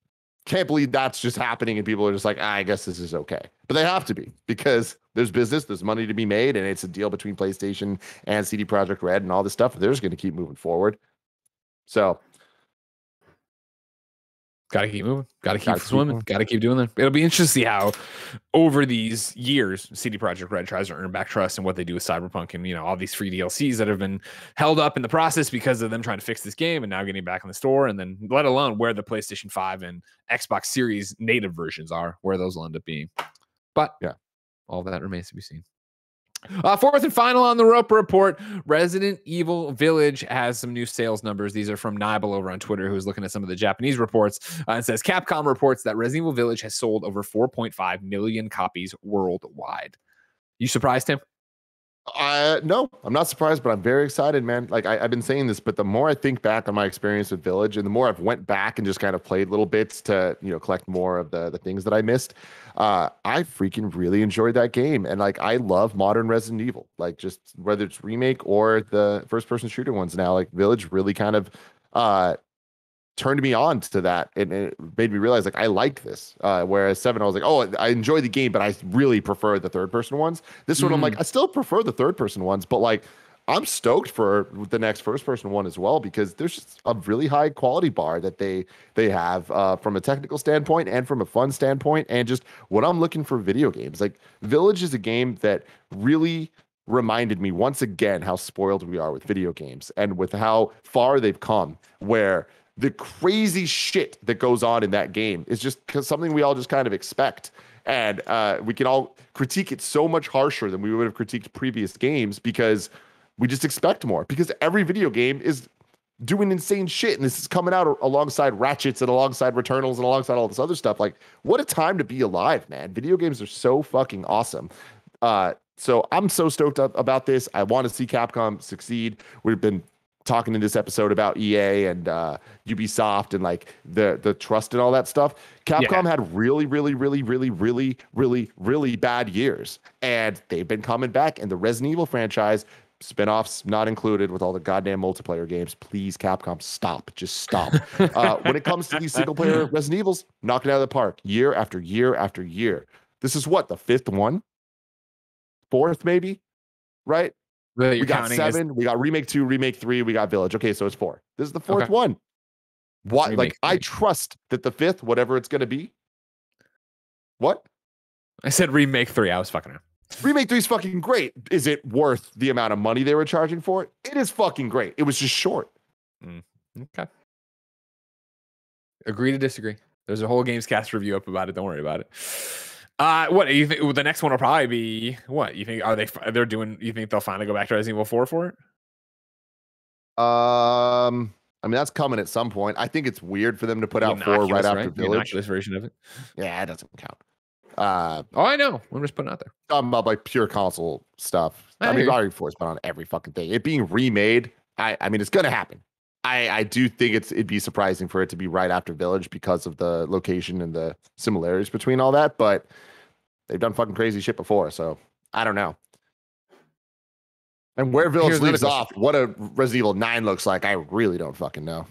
Can't believe that's just happening. And people are just like, I guess this is okay. But they have to be, because there's business, there's money to be made, and it's a deal between PlayStation and CD Projekt Red and all this stuff. They're just going to keep moving forward. So, got to keep moving. Got to keep swimming. Got to keep doing that. It'll be interesting to see how, over these years, CD Projekt Red tries to earn back trust and what they do with Cyberpunk, and, you know, all these free DLCs that have been held up in the process because of them trying to fix this game and now getting back in the store, and then let alone where the PlayStation 5 and Xbox Series native versions are, where those will end up being. But yeah, all that remains to be seen. Fourth and final on the Roper Report, Resident Evil Village has some new sales numbers. These are from Nibel over on Twitter, who's looking at some of the Japanese reports. And says Capcom reports that Resident Evil Village has sold over 4.5 million copies worldwide. You surprised him? No, I'm not surprised, but I'm very excited, man. Like I've been saying this, but the more I think back on my experience with Village, and the more I've went back and just kind of played little bits to collect more of the things that I missed, I freaking really enjoyed that game. And like I love modern Resident Evil, like just whether it's remake or the first person shooter ones now. Like Village really kind of turned me on to that, and it made me realize like I like this. Whereas 7, I was like, oh, I enjoy the game, but I really prefer the third person ones. This one, I'm like, I still prefer the third person ones, but like I'm stoked for the next first person one as well, because there's just a really high quality bar that they have from a technical standpoint and from a fun standpoint, and just what I'm looking for video games. Like Village is a game that really reminded me once again how spoiled we are with video games and with how far they've come, where the crazy shit that goes on in that game is just something we all just kind of expect. And we can all critique it so much harsher than we would have critiqued previous games, because we just expect more, because every video game is doing insane shit. And this is coming out alongside Ratchets and alongside Returnals and alongside all this other stuff. Like, what a time to be alive, man. Video games are so fucking awesome. So I'm so stoked about this. I want to see Capcom succeed. We've been talking in this episode about EA and Ubisoft and like the trust and all that stuff. Capcom had really bad years, and they've been coming back. And the Resident Evil franchise, spinoffs not included, with all the goddamn multiplayer games. Please, Capcom, stop. Just stop. When it comes to these single player Resident Evils, knock it out of the park year after year after year. This is what, the 5th one? 4th, maybe? Right? We got 7, we got Remake 2, Remake 3, we got Village. Okay, so it's 4. This is the 4th one. What? Remake 3. I trust that the 5th, whatever it's going to be. What? I said Remake 3. I was fucking around. Remake 3 is fucking great. Is it worth the amount of money they were charging for it? It is fucking great. It was just short. Okay. Agree to disagree. There's a whole Gamescast review up about it. Don't worry about it. What do you think? The next one will probably be what? You think they're doing? You think they'll finally go back to Resident Evil 4 for it? I mean, that's coming at some point. I think it's weird for them to put out 4 right after Village. This version of it. Yeah, it doesn't count. I know. I'm just putting it out there. Talking about like pure console stuff. I mean, Mario 4 has been on every fucking thing. It being remade. I mean, it's gonna happen. I do think it'd be surprising for it to be right after Village because of the location and the similarities between all that, but they've done fucking crazy shit before, so I don't know. And where Village leaves off, what a Resident Evil 9 looks like, I really don't fucking know.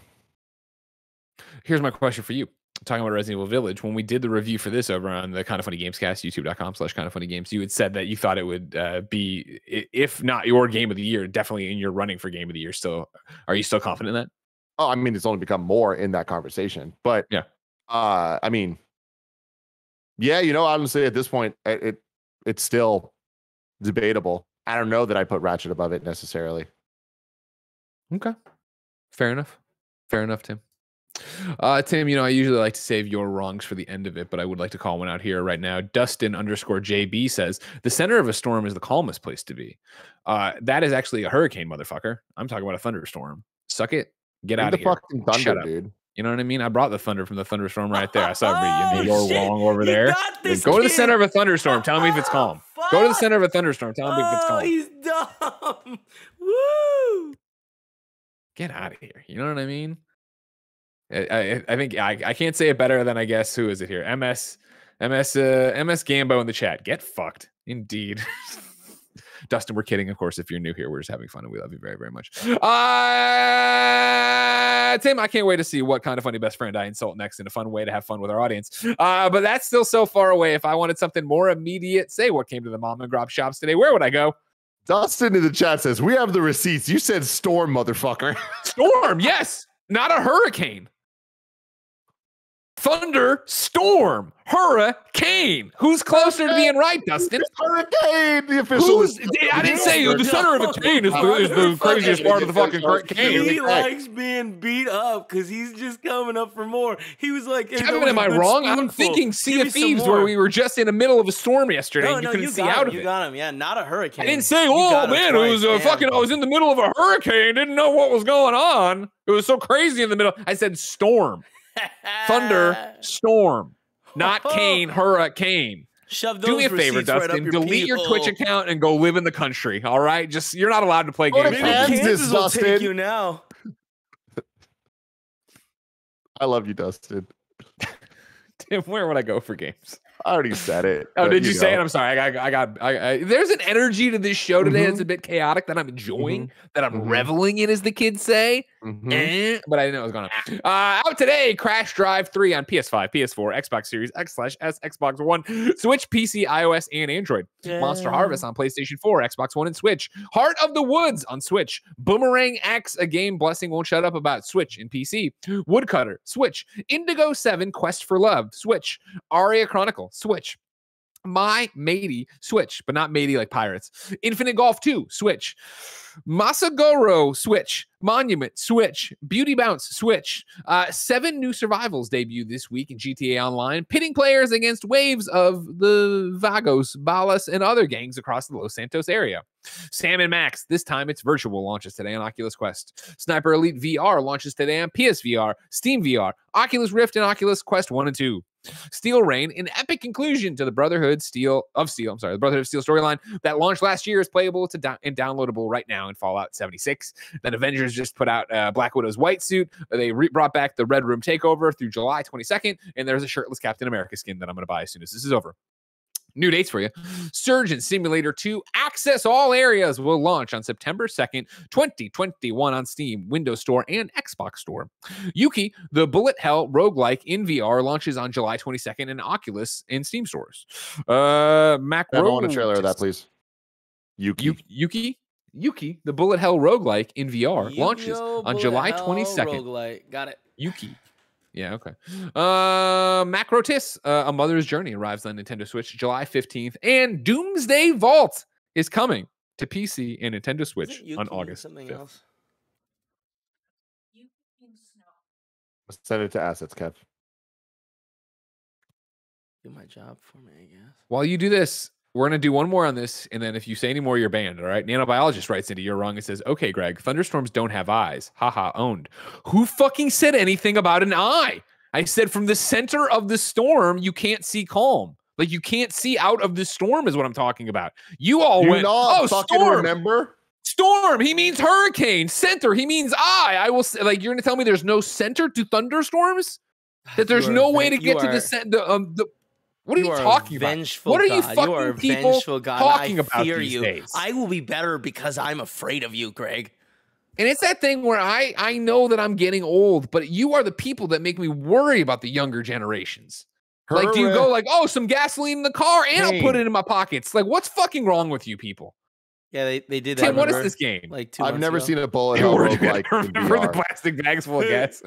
Here's my question for you. Talking about Resident Evil Village, when we did the review for this over on the Kind of Funny Gamescast, youtube.com/kindoffunnygames, you had said that you thought it would be, if not your game of the year, definitely in your running for game of the year. Still, are you still confident in that? Oh, I mean, it's only become more in that conversation, but yeah, I mean, yeah, honestly, at this point, it's still debatable. I don't know that I put Ratchet above it necessarily. Okay, fair enough, Tim. Tim, I usually like to save your wrongs for the end of it, but I would like to call one out here right now. Dustin_JB says the center of a storm is the calmest place to be. That is actually a hurricane, motherfucker. I'm talking about a thunderstorm. Suck it. Get out of here. Fucking thunder, shut up, dude. You know what I mean? I brought the thunder from the thunderstorm right there. I saw you're wrong over there. Go to the center of a thunderstorm. Tell me if it's calm. Fuck. Go to the center of a thunderstorm. Tell me if it's calm. He's dumb. Woo! Get out of here. You know what I mean? I think I can't say it better than, I guess, who is it here? MS Gambo in the chat. Get fucked. Indeed. Dustin, we're kidding. Of course, if you're new here, we're just having fun and we love you very, very much. Tim, I can't wait to see what kind of funny best friend I insult next in a fun way to have fun with our audience. But that's still so far away. If I wanted something more immediate, say what came to the mom and grop shops today, where would I go? Dustin in the chat says, we have the receipts. You said storm, motherfucker. Storm, yes. Not a hurricane. thunderstorm, hurricane. Who's closer to being right, Dustin? Hurricane. The official. I didn't say the center of a cane is the craziest part of the fucking cane. He likes being beat up because he's just coming up for more. He was like, Kevin, am I wrong? I'm thinking Sea of Thieves, where we were just in the middle of a storm yesterday and you couldn't see out of it. You got him. Yeah, not a hurricane. I didn't say, oh man, it was I was in the middle of a hurricane, didn't know what was going on. It was so crazy in the middle. I said storm. Thunder, storm, not cane, hurricane. Shove those Do me a favor, Dustin. Right delete your Twitch account and go live in the country. All right, just you're not allowed to play games. Kansas will take you now. I love you, Dustin. Tim, where would I go for games? I already said it. Oh, did you say it? I'm sorry. There's an energy to this show today that's a bit chaotic that I'm enjoying, that I'm reveling in, as the kids say. But I didn't know it was going on. Out today, Crash Drive 3 on PS5, PS4, Xbox Series X/S, Xbox One, Switch, PC, iOS, and Android. Yeah. Monster Harvest on PlayStation 4, Xbox One, and Switch. Heart of the Woods on Switch. Boomerang X, a game Blessing won't shut up about, Switch and PC. Woodcutter, Switch. Indigo 7, Quest for Love, Switch. Aria Chronicle, Switch. My Matey, Switch, but not Matey like pirates. Infinite Golf 2, Switch. Masagoro, Switch. Monument, Switch. Beauty Bounce, Switch. 7 new survivals debut this week in GTA Online, pitting players against waves of the Vagos, Balas, and other gangs across the Los Santos area. Sam and Max, this time it's virtual, launches today on Oculus Quest. Sniper Elite VR launches today on PSVR, Steam VR, Oculus Rift, and Oculus Quest 1 and 2. Steel Rain, an epic conclusion to the Brotherhood of Steel storyline that launched last year, is playable and downloadable right now in Fallout 76. Then Avengers just put out Black Widow's white suit. They brought back the Red Room Takeover through July 22nd, and there's a shirtless Captain America skin that I'm going to buy as soon as this is over. New dates for you. Surgeon Simulator 2 Access All Areas will launch on September 2nd, 2021 on Steam, Windows Store, and Xbox Store. Yuki, the Bullet Hell roguelike in VR, launches on July 22nd in Oculus and Steam stores. Mac I want a trailer of that, please. Yuki, the Bullet Hell roguelike in VR launches on July 22nd. Roguelike. Got it. Yuki. Yeah, okay. Macrotis, A Mother's Journey arrives on Nintendo Switch July 15th, and Doomsday Vault is coming to PC and Nintendo Switch on August 5th. Send it to assets, Kev. Do my job for me, I guess. While you do this, we're going to do one more on this, and then if you say any more, you're banned, all right? Nanobiologist writes into You're Wrong and says, okay, Greg, thunderstorms don't have eyes. Haha, owned. Who fucking said anything about an eye? I said from the center of the storm, you can't see calm. Like, you can't see out of the storm is what I'm talking about. You all went, oh, storm. Remember? Storm, he means hurricane. Center, he means eye. I will say, like, you're going to tell me there's no center to thunderstorms? That there's no way to get to the center? What are you talking about? What are you fucking people talking about these days? I will be better because I'm afraid of you, Greg. And it's that thing where I know that I'm getting old, but you are the people that make me worry about the younger generations. Like, do you go like, oh, some gasoline in the car and I'll put it in my pockets? Like, what's fucking wrong with you people? Yeah, they did that. Tim, what is this game? Like 2 I've months never ago. seen a bullet hell roguelike. Remember the plastic bags full of gas?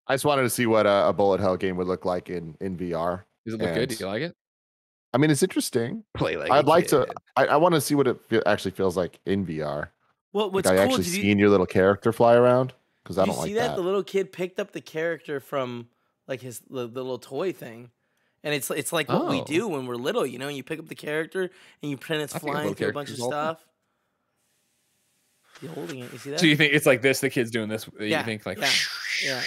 I just wanted to see what a bullet hell game would look like in VR. Does it look good? Do you like it? I mean, it's interesting. Play like I'd like to. I want to see what it actually feels like in VR. Well, what's like cool? I actually seeing your little character fly around because I don't like that. You see that the little kid picked up the character from like the little toy thing, and it's like what we do when we're little. You know, you pick up the character and you pretend it's flying through a bunch of stuff. You're holding it. You see that? So you think it's like this? The kid's doing this. Yeah. You think like yeah.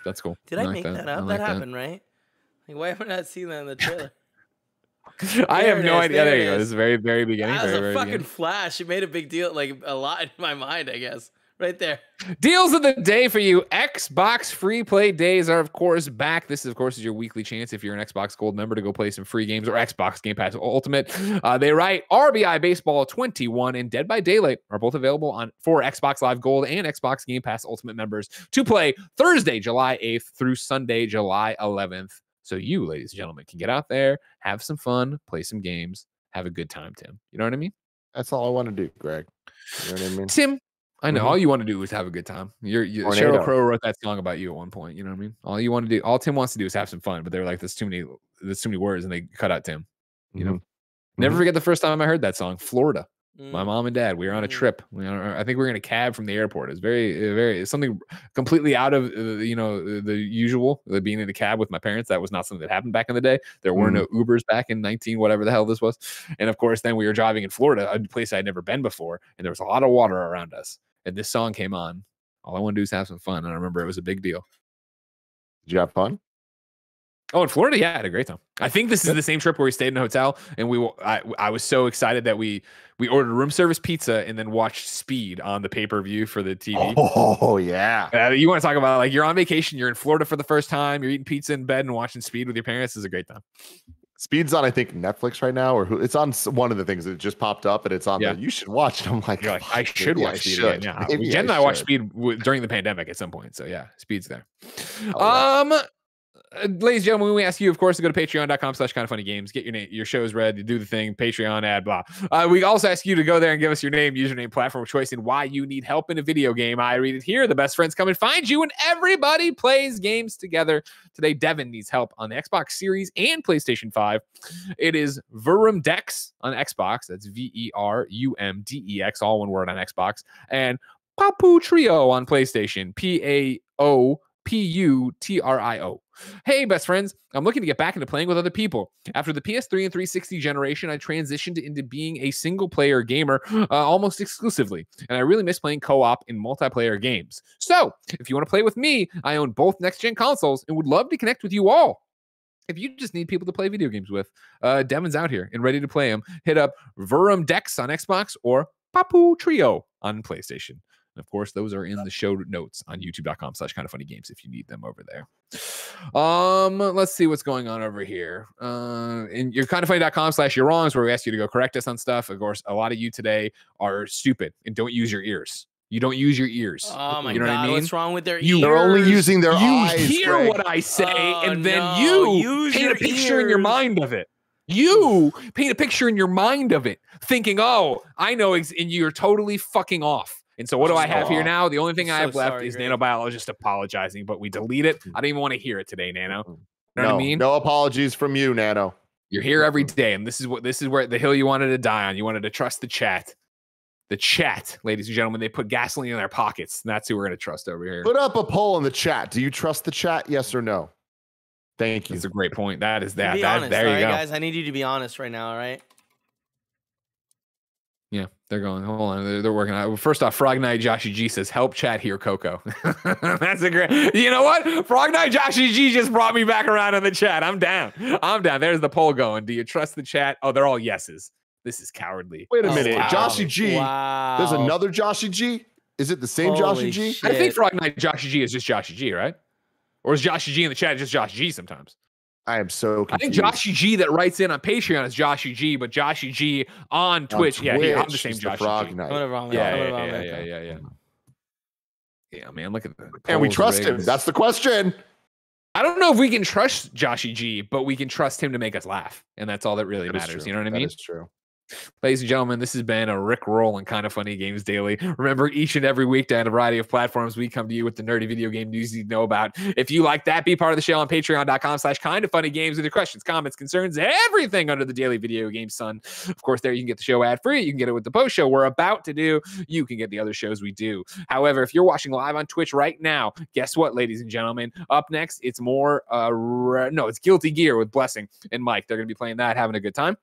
That's cool. Did I make that up? That happened, right? Like, why haven't I seen that in the trailer? I have no idea. There you go. This is the very, very beginning. That was a fucking flash. It made a big deal, like a lot in my mind, I guess. Right there. Deals of the day for you. Xbox free play days are, of course, back. This, of course, is your weekly chance if you're an Xbox Gold member to go play some free games or Xbox Game Pass Ultimate. They write RBI Baseball 21 and Dead by Daylight are both available for Xbox Live Gold and Xbox Game Pass Ultimate members to play Thursday, July 8th through Sunday, July 11th. So you, ladies and gentlemen, can get out there, have some fun, play some games, have a good time, Tim. You know what I mean? That's all I want to do, Greg. You know what I mean? Tim, I know. All you want to do is have a good time. Sheryl Crow wrote that song about you at one point. You know what I mean? All you want to do, all Tim wants to do is have some fun. But they're like, there's too many words, and they cut out Tim. You know. Never forget the first time I heard that song, Florida. My mom and dad, we were on a trip. I think we were in a cab from the airport. It's very something completely out of the usual. Being in a cab with my parents, that was not something that happened back in the day. There were no Ubers back in 19 whatever the hell this was. And of course, then we were driving in Florida, a place I'd never been before, and there was a lot of water around us. And this song came on. All I want to do is have some fun. And I remember it was a big deal. Did you have fun? Oh, in Florida, yeah, I had a great time. I think this is the same trip where we stayed in a hotel, and I was so excited that we ordered room service pizza and then watched Speed on the pay-per-view for the TV. Oh, yeah. You want to talk about, like, you're on vacation, you're in Florida for the first time, you're eating pizza in bed and watching Speed with your parents. Is a great time. Speed's on, I think, Netflix right now, or it's on one of the things that just popped up, and it's on there. You should watch it. I'm like, I should watch Speed again. Yeah. Jen and I watched Speed during the pandemic at some point. So, yeah, Speed's there. Ladies and gentlemen, we ask you, of course, to go to patreon.com/kindoffunnygames, get your shows read, do the thing, Patreon ad, blah. We also ask you to go there and give us your name, username, platform of choice, and why you need help in a video game. I read it here. The best friends come and find you, and everybody plays games together. Today, Devan needs help on the Xbox Series and PlayStation 5. It is VerumDex on Xbox. That's VerumDex, all one word on Xbox. And PaopuTrio on PlayStation. PaopuTrio. Hey, best friends, I'm looking to get back into playing with other people. After the PS3 and 360 generation, I transitioned into being a single-player gamer almost exclusively, and I really miss playing co-op in multiplayer games. So, if you want to play with me, I own both next-gen consoles and would love to connect with you all. If you just need people to play video games with, Devan's out here and ready to play them. Hit up VerumDex on Xbox or PaopuTrio on PlayStation. And of course, those are in the show notes on youtube.com/kindoffunnygames if you need them over there. Let's see what's going on over here. In your kindoffunny.com/you'rwrongs, where we ask you to go correct us on stuff. Of course, a lot of you today are stupid and don't use your ears. You don't use your ears. Oh my God, what I mean? What's wrong with their ears? They're only using their eyes. You hear what I say, and then you paint a picture in your mind of it. You paint a picture in your mind of it, thinking, oh, I know, and you're totally fucking off. And so what do I have here now? The only thing I have left is nanobiologist apologizing, but we delete it. I don't even want to hear it today, Nano. You know what I mean? No apologies from you, Nano. You're here every day, and this is where the hill you wanted to die on. You wanted to trust the chat. The chat, ladies and gentlemen, they put gasoline in their pockets. And that's who we're going to trust over here. Put up a poll in the chat. Do you trust the chat? Yes or no? Thank you. That's a great point. That is that. Honest, there you go. Guys, I need you to be honest right now, all right? Yeah, they're going. Hold on, they're working on it. First off, Frog Knight Joshy G says, "Help chat here, Coco." That's a great. You know what? Frog Knight Joshy G just brought me back around in the chat. I'm down. There's the poll going. Do you trust the chat? Oh, they're all yeses. This is cowardly. Wait a minute, wow. Joshy G. Wow. There's another Joshy G. Is it the same Joshy G? Shit. I think Frog Knight Joshy G is just Joshy G, right? Or is Joshy G in the chat just Joshy G sometimes? I am so confused. I think Joshy G that writes in on Patreon is Joshy G, but Joshy G on Twitch, I'm the same Joshy G. Yeah. Yeah, man, look at that. And we trust him. That's the question. I don't know if we can trust Joshy G, but we can trust him to make us laugh. And that's all that really matters. You know what I mean? That is true. Ladies and gentlemen, this has been a Rick Roll and Kind of Funny Games Daily. Remember, each and every weekday on a variety of platforms, we come to you with the nerdy video game news you know about. If you like that, be part of the show on patreon.com/kindoffunnygames with your questions, comments, concerns, everything under the daily video game sun. Of course, there you can get the show ad-free. You can get it with the post show we're about to do. You can get the other shows we do. However, if you're watching live on Twitch right now, guess what, ladies and gentlemen? Up next, it's more, it's Guilty Gear with Blessing and Mike. They're going to be playing that, having a good time.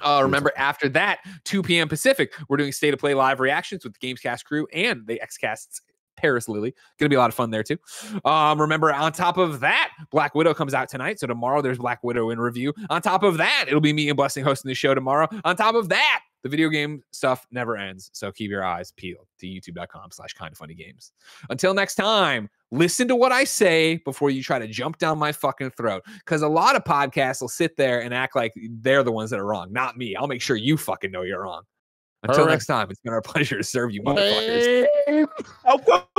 Remember, after that, 2 p.m. Pacific, we're doing State of Play live reactions with the Gamescast crew and the Xcast's Paris Lily. Gonna be a lot of fun there too. Remember, on top of that, Black Widow comes out tonight. So tomorrow there's Black Widow in review. On top of that, it'll be me and Blessing hosting the show tomorrow. On top of that, the video game stuff never ends. So keep your eyes peeled to youtube.com/kindoffunnygames. Until next time, listen to what I say before you try to jump down my fucking throat. Because a lot of podcasts will sit there and act like they're the ones that are wrong, not me. I'll make sure you fucking know you're wrong. Until next time, it's been our pleasure to serve you, motherfuckers.